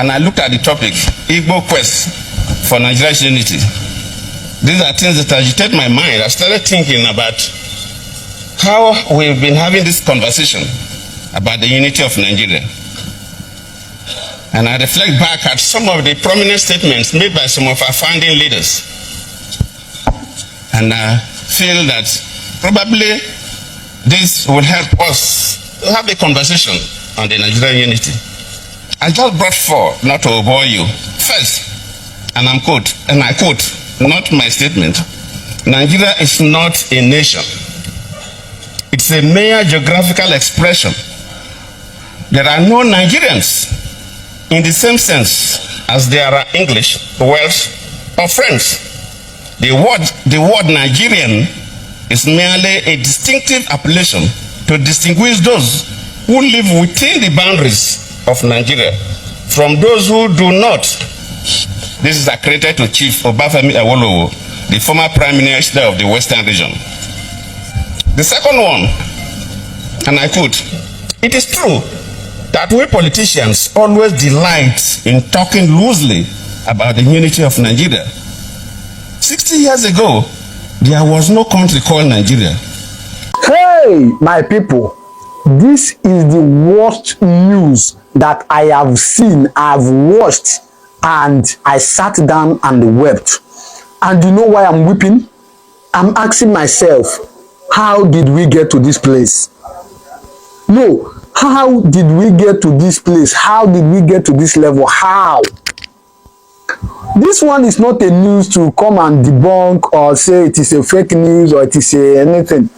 and I looked at the topic, Igbo quest for Nigeria's unity. These are things that agitate my mind. I started thinking about how we've been having this conversation about the unity of Nigeria. And I reflect back at some of the prominent statements made by some of our founding leaders. And I feel that probably this will help us to have a conversation on the Nigerian unity. I just brought four, not to bore you. First, and I quote, not my statement, Nigeria is not a nation. It's a mere geographical expression. There are no Nigerians in the same sense as there are English, Welsh, or French. The word Nigerian is merely a distinctive appellation to distinguish those who live within the boundaries of Nigeria from those who do not. This is accredited to Chief Obafemi Awolowo, the former Prime Minister of the Western region. The second one, and I quote, it is true that we politicians always delight in talking loosely about the unity of Nigeria. 60 years ago, there was no country called Nigeria. Hey, my people, this is the worst news that I have seen, I've watched, and I sat down and wept. And you know why I'm weeping? I'm asking myself, how did we get to this place? No, how did we get to this place? How did we get to this level? How? This one is not a news to come and debunk or say it is a fake news or it is anything.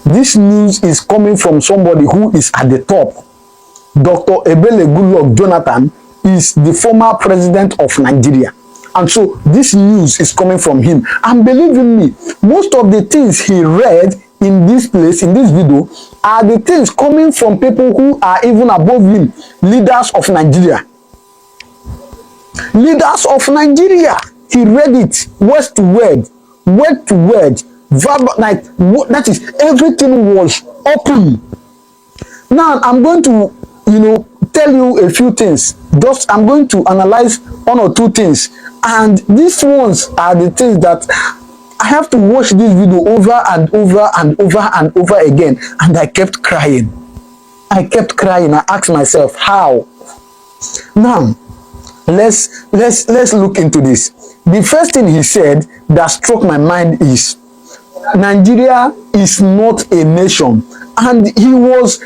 This news is coming from somebody who is at the top. Dr. Ebele Goodluck Jonathan is the former president of Nigeria. And so this news is coming from him. And believe me, most of the things he read in this place, in this video, are the things coming from people who are even above him, leaders of Nigeria. Leaders of Nigeria. He read it word to word, verbal, like that is, everything was open. Now I'm going to, tell you a few things. Just I'm going to analyze one or two things, and these ones are the things that I have to watch this video over and over and over and over again, and I kept crying. I asked myself, how? Now, let's look into this. The first thing he said that struck my mind is Nigeria is not a nation, and he was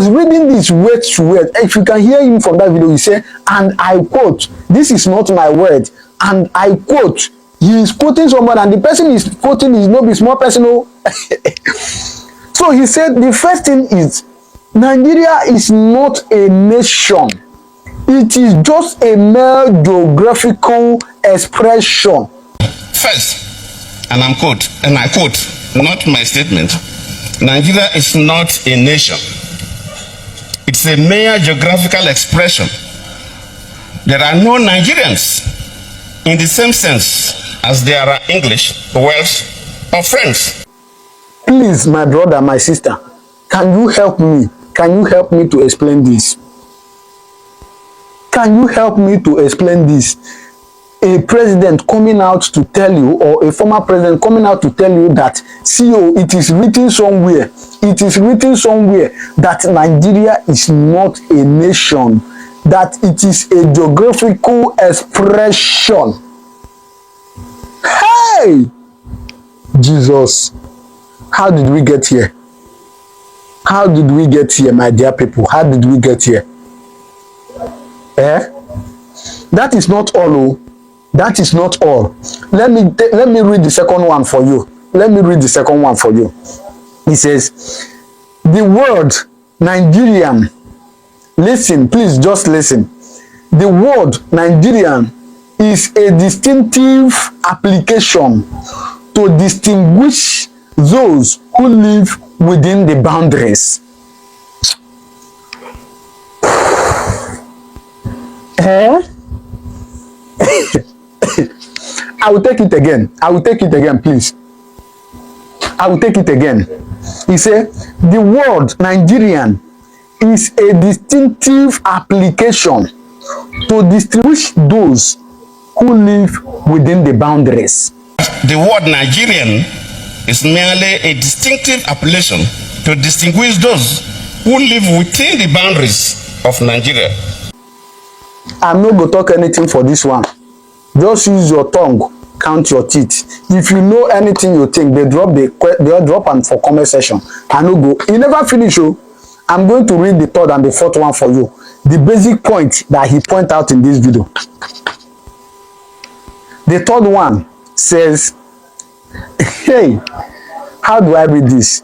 reading this word to word. If you can hear him from that video, he said, and I quote, this is not my word, and I quote. He is quoting someone, and the person is quoting is not a small person. So he said the first thing is Nigeria is not a nation. It is just a mere geographical expression. First, and I quote, not my statement, Nigeria is not a nation. It's a mere geographical expression. There are no Nigerians in the same sense as there are English, Welsh, or French. Please, my brother, my sister, can you help me? Can you help me to explain this? Can you help me to explain this? A president coming out to tell you, or a former president coming out to tell you that, CEO, it is written somewhere that Nigeria is not a nation, that it is a geographical expression. Hey! Jesus, how did we get here? How did we get here, my dear people? How did we get here? That is not all. That is not all. Let me read the second one for you. He says, the word Nigerian, listen, please just listen. The word Nigerian is a distinctive application to distinguish those who live within the boundaries. I will take it again, please. I will take it again. He said, the word Nigerian is a distinctive application to distinguish those who live within the boundaries. The word Nigerian is merely a distinctive appellation to distinguish those who live within the boundaries of Nigeria. I'm not going to talk anything for this one. Just use your tongue, count your teeth. If you know anything you think, they drop and for comment section. I no go. You never finish. Oh. I'm going to read the third and the fourth one for you. The basic point that he point out in this video. The third one says, hey, how do I read this?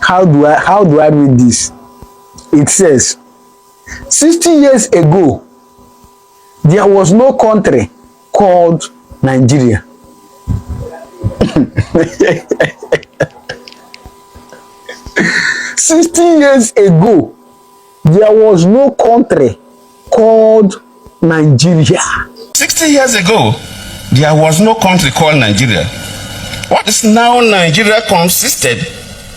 How do I read this? It says, 60 years ago, there was no country called Nigeria. Years ago, there was no country called Nigeria. 60 years ago, there was no country called Nigeria. What is now Nigeria consisted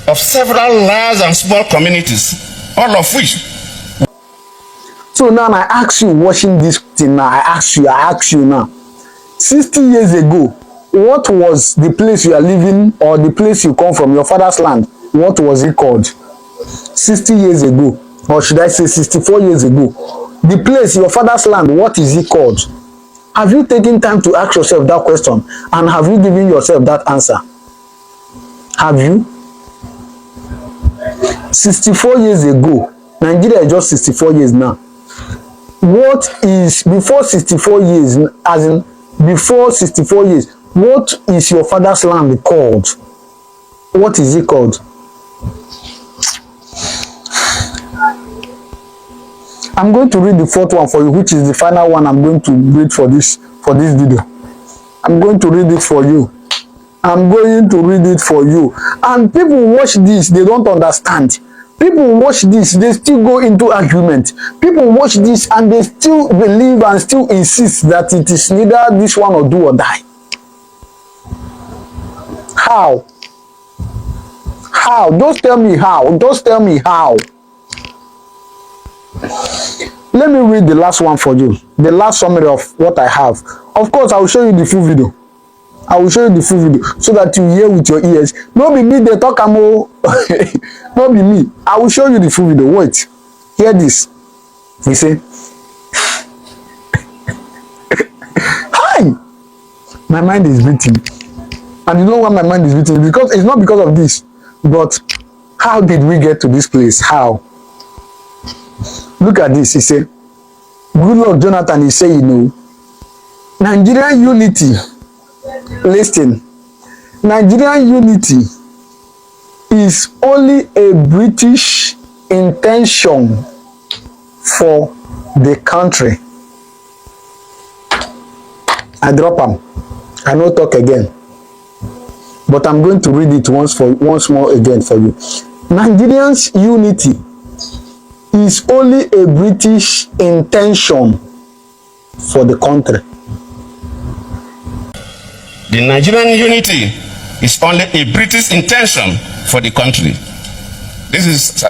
of several large and small communities, all of which. So now I ask you, watching this thing now, I ask you now, 60 years ago, what was the place you are living or the place you come from, your father's land? What was it called? 60 years ago, or should I say 64 years ago, the place, your father's land, what is it called? Have you taken time to ask yourself that question, and have you given yourself that answer? Have you? 64 years ago, Nigeria is just 64 years now. What is before 64 years, as in before 64 years, what is your father's land called? What is it called? I'm going to read the fourth one for you, which is the final one I'm going to read for this video. I'm going to read it for you. I'm going to read it for you. And people watch this, they don't understand. People watch this, they still go into argument. People watch this and they still believe and still insist that it is neither this one or do or die. How? How? Just tell me how. Just tell me how. Let me read the last one for you. The last summary of what I have. Of course, I will show you the full video. I will show you the full video so that you hear with your ears. No be me, they talk amo. No be me. I will show you the full video. Wait. Hear this. You see? Hi! My mind is beating. And you know why my mind is beating? Because it's not because of this. But how did we get to this place? How? Look at this. He said, Goodluck Jonathan is saying, you know, Nigerian unity. Listen, Nigerian unity is only a British intention for the country. I drop them. I no talk again. But I'm going to read it once more again for you. Nigerians' unity is only a British intention for the country. The Nigerian unity is only a British intention for the country. This is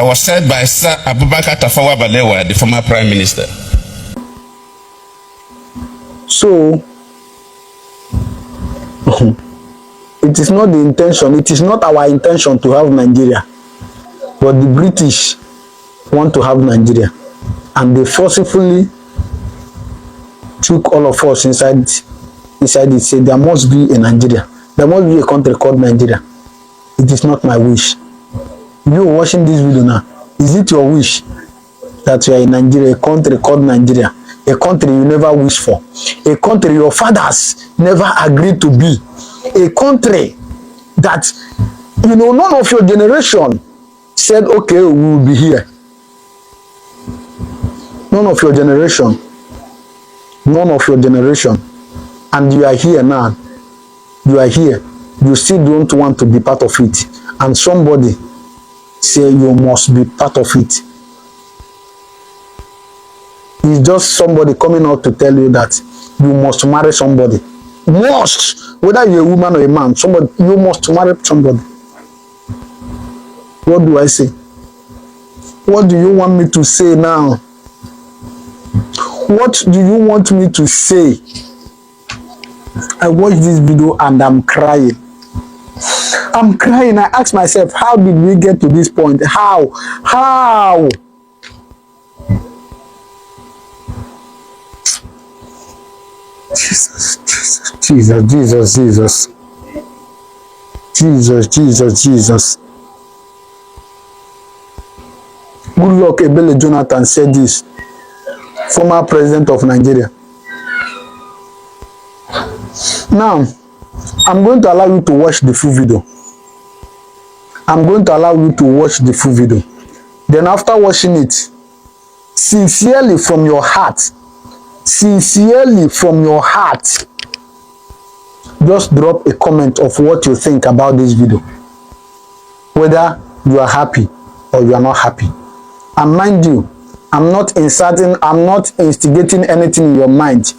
was said by Sir Abubakar Tafawa Balewa, the former Prime Minister. So, it is not the intention, it is not our intention to have Nigeria. But the British want to have Nigeria. And they forcefully took all of us inside it, said there must be a Nigeria. There must be a country called Nigeria. It is not my wish. You watching this video now, is it your wish that you are in Nigeria, a country called Nigeria, a country you never wish for, a country your fathers never agreed to be, a country that, you know, none of your generation said, okay, we will be here. None of your generation. None of your generation. And you are here now. You are here. You still don't want to be part of it. And somebody say you must be part of it. It's just somebody coming out to tell you that you must marry somebody. Must. Whether you're a woman or a man, somebody, you must marry somebody. What do I say? What do you want me to say now? What do you want me to say? I watched this video and I'm crying. I'm crying. I ask myself, how did we get to this point? How? Jesus. Goodluck Ebele Jonathan said this, former president of Nigeria. Now, I'm going to allow you to watch the full video. Then after watching it, sincerely from your heart, just drop a comment of what you think about this video. Whether you are happy or you are not happy. And mind you, I'm not instigating anything in your mind.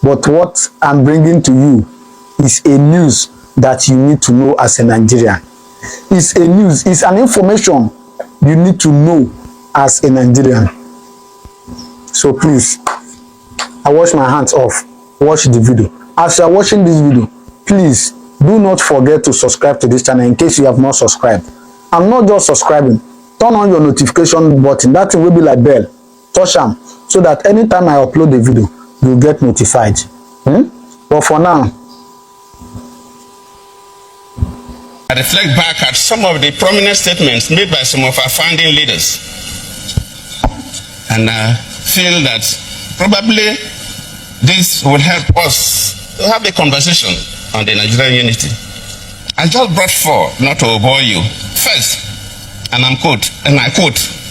But what I'm bringing to you is a news that you need to know as a Nigerian. It's a news, it's an information you need to know as a Nigerian. So please, I wash my hands off. Watch the video. As you are watching this video, please do not forget to subscribe to this channel in case you have not subscribed. I'm not just subscribing. Turn on your notification button. That will be like bell. Touch them so that anytime I upload the video, you get notified. But for now, I reflect back at some of the prominent statements made by some of our founding leaders, and I feel that probably this will help us to have a conversation on the Nigerian unity. I just brought four, not to bore you. First, and I quote,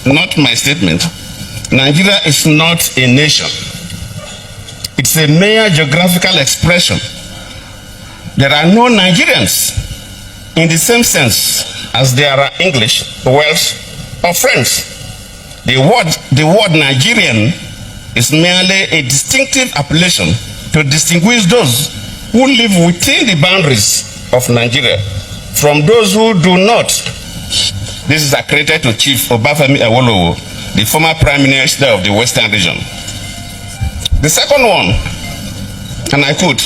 not my statement, Nigeria is not a nation. It's a mere geographical expression. There are no Nigerians in the same sense as there are English, Welsh, or French. The word Nigerian is merely a distinctive appellation to distinguish those who live within the boundaries of Nigeria from those who do not. This is accredited to Chief Obafemi Awolowo, the former Prime Minister of the Western region. The second one, and I quote,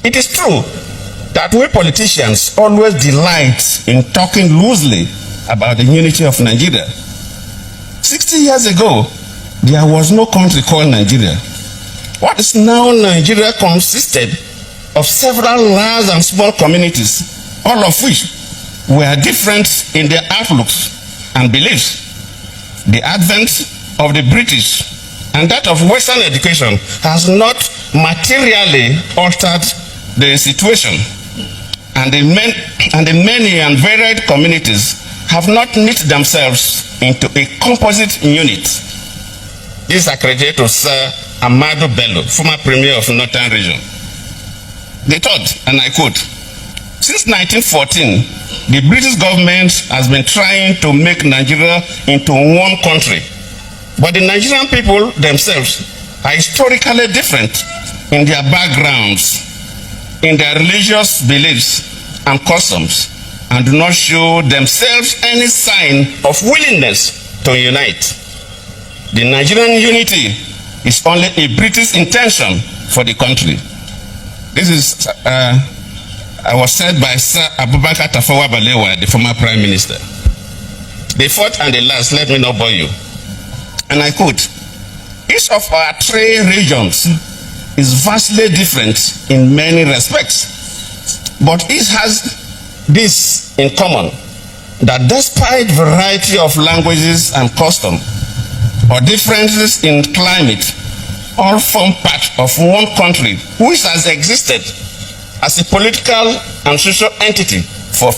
it is true that we politicians always delight in talking loosely about the unity of Nigeria. 60 years ago, there was no country called Nigeria. What is now Nigeria consisted of several large and small communities, all of which were different in their outlooks and beliefs. The advent of the British and that of Western education has not materially altered the situation, and the many and varied communities have not knit themselves into a composite unit. This is accredited to Sir Amadu Bello, former Premier of Northern Region. The third, and I quote, since 1914, the British government has been trying to make Nigeria into one country. But the Nigerian people themselves are historically different in their backgrounds, in their religious beliefs and customs, and do not show themselves any sign of willingness to unite. The Nigerian unity is only a British intention for the country. This is was said by Sir Abubakar Tafawa Balewa, the former Prime Minister. The fourth and the last, let me not bore you. And I quote, each of our three regions is vastly different in many respects, but each has this in common, that despite variety of languages and custom, or differences in climate, all form part of one country which has existed as a political and social entity for